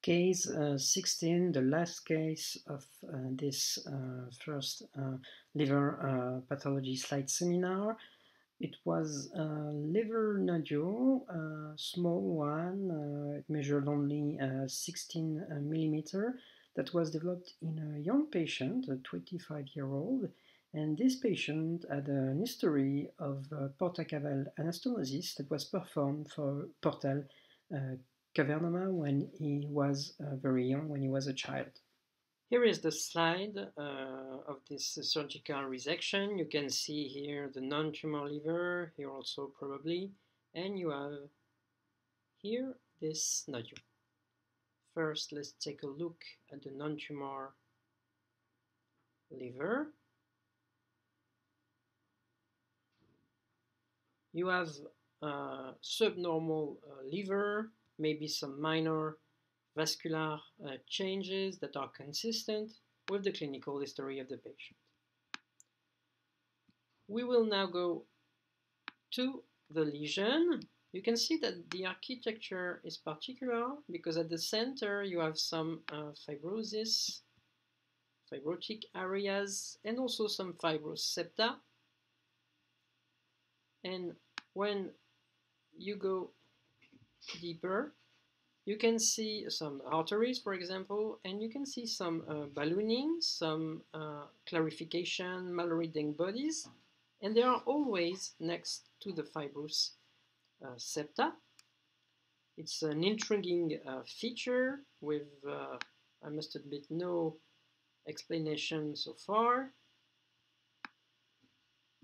Case 16, the last case of this first liver pathology slide seminar. It was a liver nodule, a small one, it measured only 16 millimeter, that was developed in a young patient, a 25-year-old, and this patient had an history of portacaval anastomosis that was performed for portal cavernoma when he was very young, when he was a child. Here is the slide of this surgical resection. You can see here the non-tumor liver, here also probably, and you have here this nodule. First, let's take a look at the non-tumor liver. You have subnormal liver, maybe some minor vascular changes that are consistent with the clinical history of the patient. We will now go to the lesion. You can see that the architecture is particular because at the center you have some fibrosis, fibrotic areas, and also some fibrous septa. And when you go deeper, you can see some arteries, for example, and you can see some ballooning, some clarification, Mallory-Denk bodies, and they are always next to the fibrous septa. It's an intriguing feature with, I must admit, no explanation so far.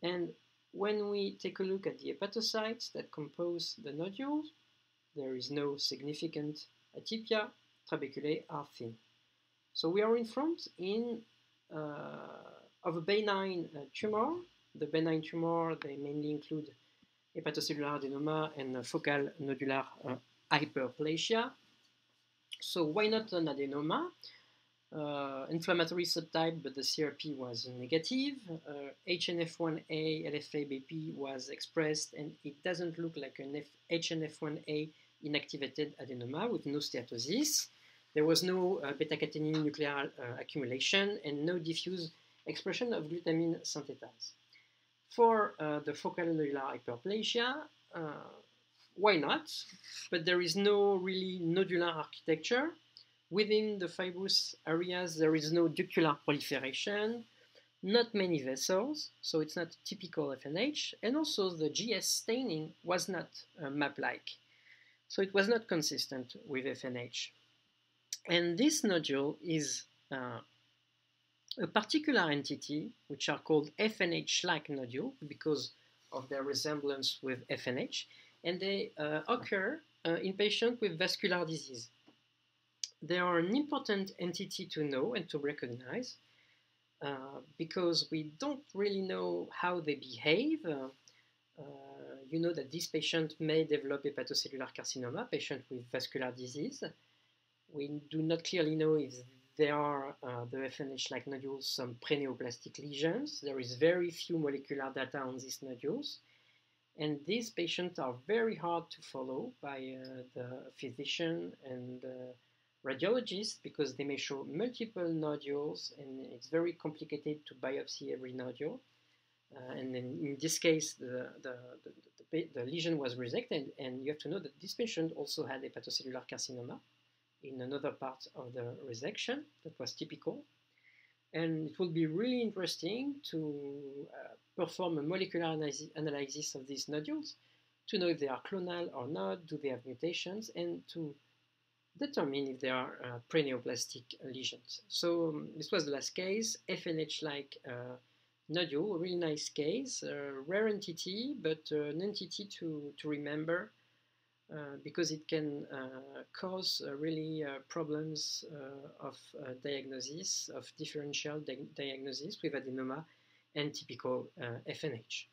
And when we take a look at the hepatocytes that compose the nodules, there is no significant atypia, trabeculae are thin. So we are in front of a benign tumor. The benign tumor, they mainly include hepatocellular adenoma and focal nodular hyperplasia. So why not an adenoma? Inflammatory subtype, but the CRP was negative. HNF1A, LFA-BP was expressed, and it doesn't look like an HNF1A inactivated adenoma with no steatosis. There was no beta-catenin nuclear accumulation and no diffuse expression of glutamine synthetase. For the focal nodular hyperplasia, why not? But there is no really nodular architecture. Within the fibrous areas, there is no ductular proliferation, not many vessels, so it's not typical FNH, and also the GS staining was not map-like. So it was not consistent with FNH. And this nodule is a particular entity, which are called FNH-like nodule because of their resemblance with FNH, and they occur in patients with vascular disease. They are an important entity to know and to recognize because we don't really know how they behave. You know that this patient may develop hepatocellular carcinoma, patient with vascular disease. We do not clearly know if there are the FNH-like nodules, some preneoplastic lesions. There is very few molecular data on these nodules. And these patients are very hard to follow by the physician and radiologist because they may show multiple nodules and it's very complicated to biopsy every nodule. And in this case, the lesion was resected, and you have to know that this patient also had hepatocellular carcinoma in another part of the resection that was typical. And it will be really interesting to perform a molecular analysis of these nodules to know if they are clonal or not, do they have mutations, and to determine if they are preneoplastic lesions. So this was the last case, FNH-like nodule, a really nice case, a rare entity, but an entity to remember because it can cause really problems of diagnosis, of differential diagnosis with adenoma and typical FNH.